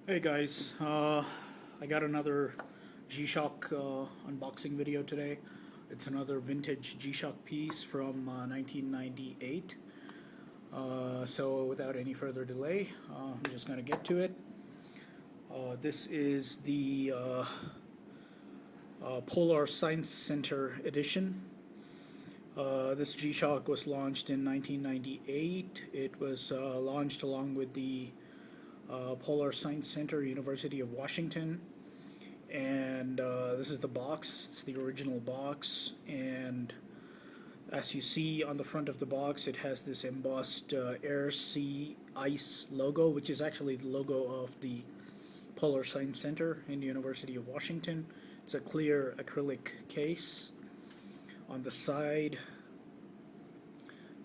Hey guys, I got another Gshock unboxing video today. It's another vintage Gshock piece from 1998. So without any further delay, I'm just going to get to it. This is the Polar Science Center edition. This Gshock was launched in 1998. It was launched along with the Polar Science Center, University of Washington. And this is the box. It's the original box. And as you see on the front of the box, it has this embossed air, sea, ice logo, which is actually the logo of the Polar Science Center in the University of Washington. It's a clear acrylic case. On the side,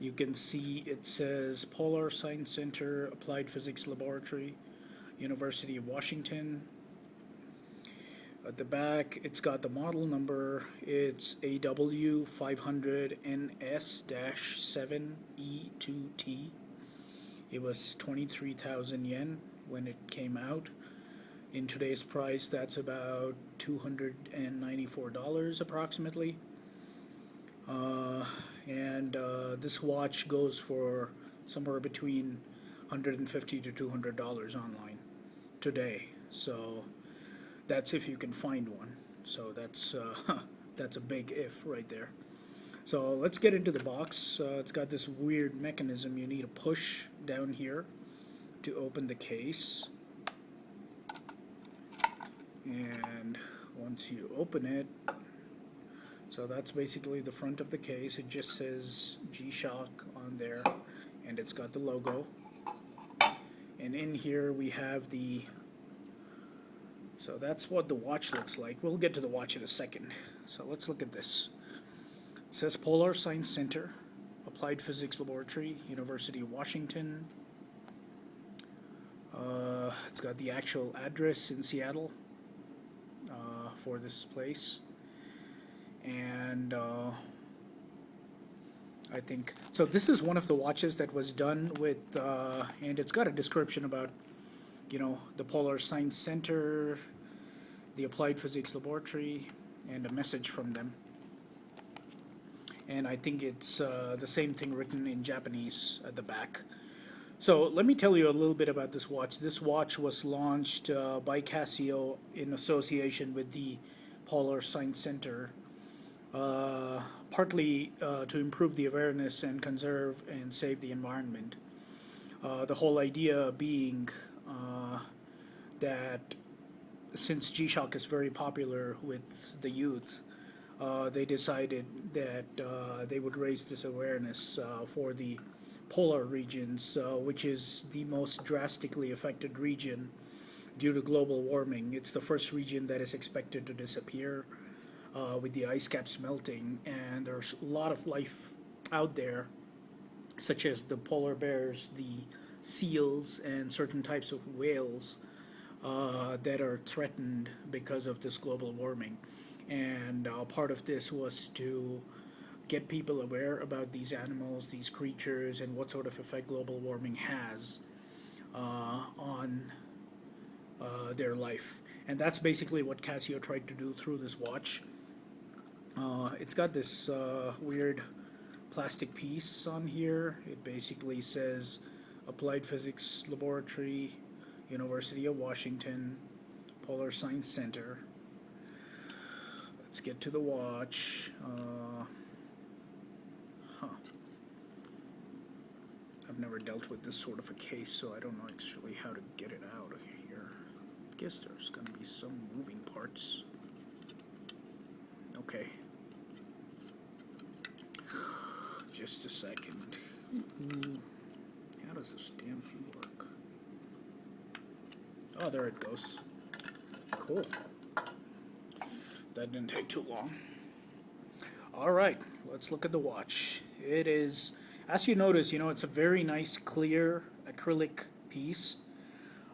you can see it says Polar Science Center, Applied Physics Laboratory, University of Washington. At the back, it's got the model number. It's AW500NS-7E2T. It was 23,000 yen when it came out. In today's price, that's about $294 approximately. And this watch goes for somewhere between $150 to $200 online today. So that's if you can find one. So that's that's a big if right there. So let's get into the box. It's got this weird mechanism. You need to push down here to open the case. And once you open it, so that's basically the front of the case. It just says Gshock on there, and it's got the logo. And in here we have the, so that's what the watch looks like. We'll get to the watch in a second. So let's look at this. It says Polar Science Center, Applied Physics Laboratory, University of Washington. It's got the actual address in Seattle for this place. And I think so. This is one of the watches that was done with, and it's got a description about, the Polar Science Center, the Applied Physics Laboratory, and a message from them. And I think it's the same thing written in Japanese at the back. So let me tell you a little bit about this watch. This watch was launched by Casio in association with the Polar Science Center. Partly to improve the awareness and conserve and save the environment. The whole idea being that since Gshock is very popular with the youth, they decided that they would raise this awareness for the polar regions, which is the most drastically affected region due to global warming. It's the first region that is expected to disappear with the ice caps melting, and there's a lot of life out there, such as the polar bears, the seals, and certain types of whales that are threatened because of this global warming. And part of this was to get people aware about these animals, these creatures, and what sort of effect global warming has on their life. And that's basically what Casio tried to do through this watch. It's got this weird plastic piece on here. It basically says Applied Physics Laboratory, University of Washington, Polar Science Center. Let's get to the watch. I've never dealt with this sort of a case, so I don't know actually how to get it out of here. I guess there's going to be some moving parts. Okay. Just a second. How does this damn thing work? Oh, there it goes. Cool. That didn't take too long. Alright, let's look at the watch. It is, as you notice, it's a very nice clear acrylic piece.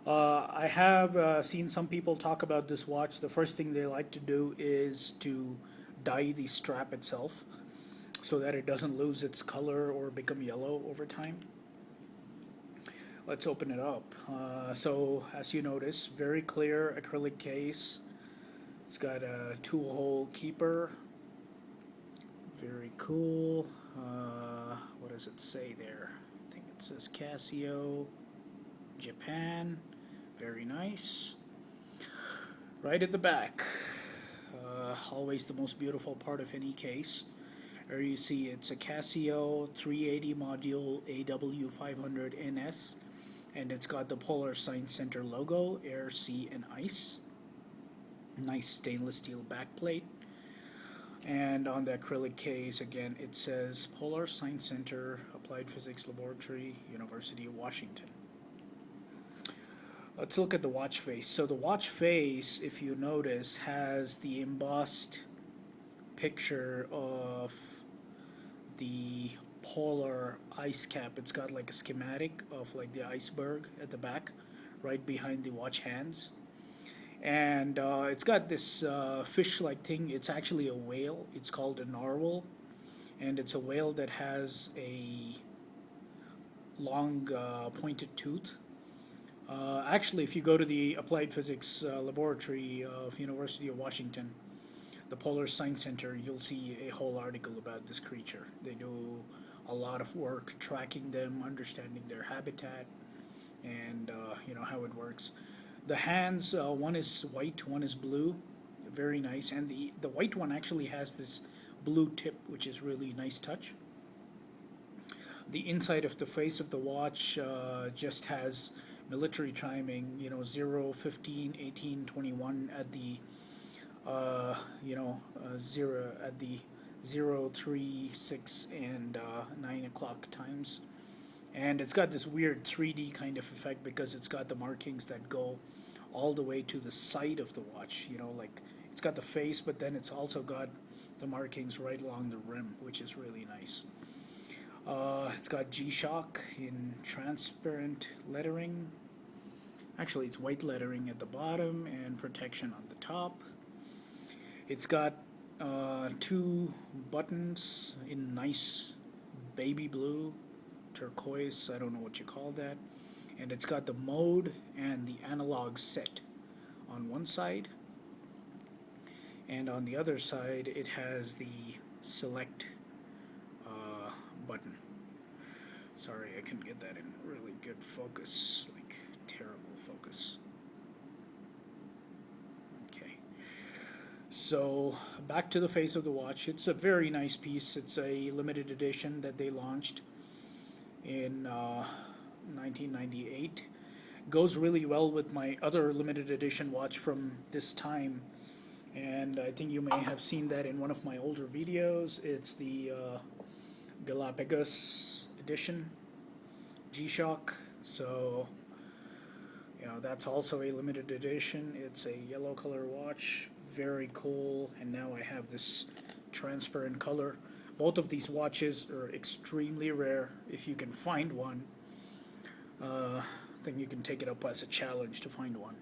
I have seen some people talk about this watch. The first thing they like to do is to dye the strap itself so that it doesn't lose its color or become yellow over time. Let's open it up. So as you notice, very clear acrylic case. It's got a 2-hole keeper. Very cool. What does it say there? I think it says Casio, Japan. Very nice. Right at the back, always the most beautiful part of any case. There you see it's a Casio 380 module AW500NS, and it's got the Polar Science Center logo, air, sea, and ice. Nice stainless steel backplate. And on the acrylic case, again, it says Polar Science Center, Applied Physics Laboratory, University of Washington. Let's look at the watch face. So the watch face, if you notice, has the embossed picture of the polar ice cap. It's got like a schematic of like the iceberg at the back, right behind the watch hands. And it's got this fish-like thing. It's actually a whale. It's called a narwhal, and it's a whale that has a long pointed tooth. Actually, if you go to the Applied Physics Laboratory of University of Washington, the Polar Science Center, you'll see a whole article about this creature. They do a lot of work tracking them, understanding their habitat, and how it works. The hands, one is white, one is blue, very nice, and the white one actually has this blue tip, which is really nice touch. The inside of the face of the watch just has military timing, 0, 15, 18, 21 at the 0 at the 0, 3, 6, and 9 o'clock times. And it's got this weird 3D kind of effect because it's got the markings that go all the way to the side of the watch. Like it's got the face, but then it's also got the markings right along the rim, which is really nice. It's got Gshock in transparent lettering. Actually, it's white lettering at the bottom and protection on the top. It's got 2 buttons in nice baby blue, turquoise, I don't know what you call that. And it's got the mode and the analog set on one side. And on the other side, it has the select button. Sorry, I couldn't get that in really good focus, like terrible focus. Okay. So back to the face of the watch. It's a very nice piece. It's a limited edition that they launched in 1998. Goes really well with my other limited edition watch from this time, and I think you may have seen that in one of my older videos. It's the Galapagos edition Gshock. So that's also a limited edition. It's a yellow color watch, very cool. And now I have this transparent color. Both of these watches are extremely rare. If you can find one, then you can take it up as a challenge to find one.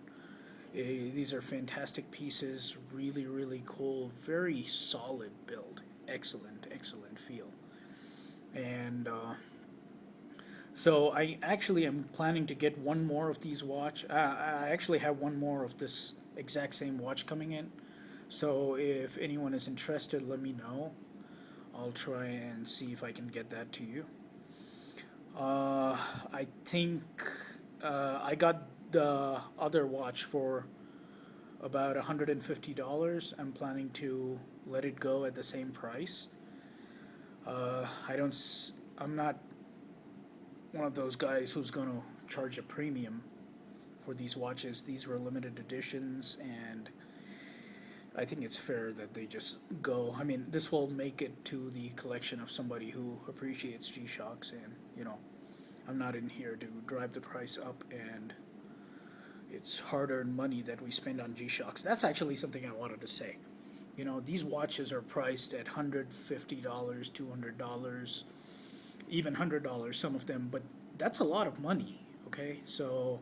These are fantastic pieces, really, really cool, very solid build, excellent feel. And so I actually am planning to get one more of these watch. I actually have one more of this exact same watch coming in. So if anyone is interested, let me know. I'll try and see if I can get that to you. I think I got the other watch for about $150. I'm planning to let it go at the same price. I'm not one of those guys who's going to charge a premium for these watches. These were limited editions, and I think it's fair that they just go. I mean, this will make it to the collection of somebody who appreciates G-Shocks, and I'm not in here to drive the price up, and it's hard-earned money that we spend on G-Shocks. That's actually something I wanted to say. These watches are priced at $150, $200, even $100, some of them, but that's a lot of money, okay? So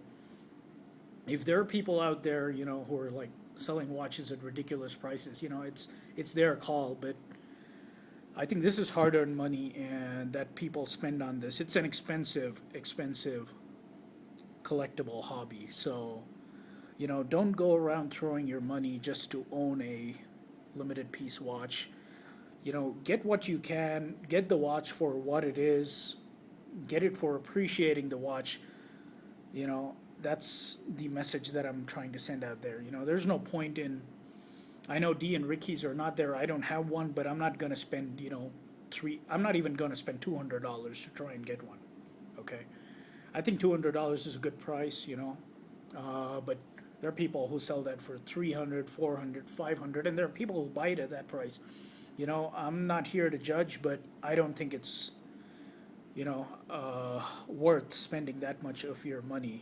if there are people out there, who are like selling watches at ridiculous prices, it's their call, but I think this is hard-earned money and that people spend on this. It's an expensive collectible hobby. So, you know, don't go around throwing your money just to own a limited piece watch. You know, get what you can, get the watch for what it is, get it for appreciating the watch. You know, that's the message that I'm trying to send out there. You know, there's no point in, I know D and Ricky's are not there. I don't have one, but I'm not going to spend, you know, I'm not even going to spend $200 to try and get one. Okay. I think $200 is a good price, you know. But there are people who sell that for 300, 400, 500, and there are people who buy it at that price. You know, I'm not here to judge, but I don't think it's, you know, worth spending that much of your money.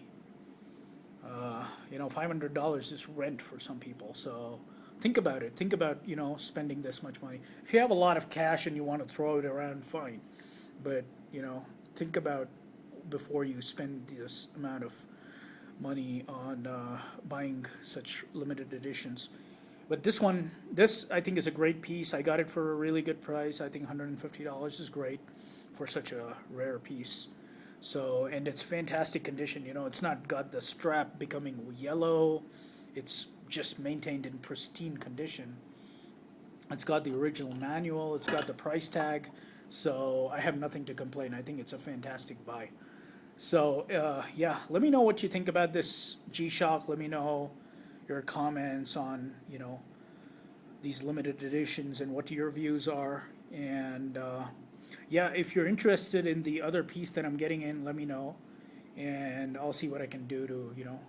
You know, $500 is rent for some people. So think about it. Think about, you know, spending this much money. If you have a lot of cash and you want to throw it around, fine. But, you know, think about before you spend this amount of money on buying such limited editions. But this I think is a great piece. I got it for a really good price. I think $150 is great for such a rare piece. So, and it's fantastic condition. You know, it's not got the strap becoming yellow. It's just maintained in pristine condition. It's got the original manual. It's got the price tag. So I have nothing to complain. I think it's a fantastic buy. So yeah, let me know what you think about this G-Shock. Let me know your comments on, you know, these limited editions and what your views are. And yeah, if you're interested in the other piece that I'm getting in, let me know, and I'll see what I can do to, you know,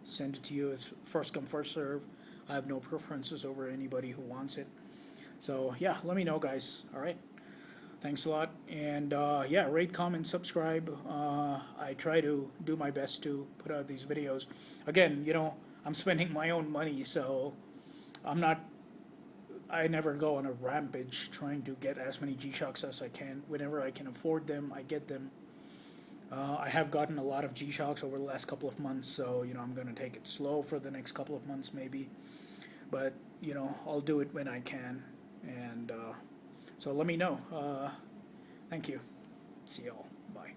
send it to you. It's first come, first serve. I have no preferences over anybody who wants it. So yeah, let me know, guys. All right. Thanks a lot. And yeah, rate, comment, subscribe. I try to do my best to put out these videos. Again, you know, I'm spending my own money, so I never go on a rampage trying to get as many G-Shocks as I can. Whenever I can afford them, I get them. I have gotten a lot of G-Shocks over the last couple of months, so, you know, I'm going to take it slow for the next couple of months maybe. But, you know, I'll do it when I can. And so let me know. Thank you. See y'all. Bye.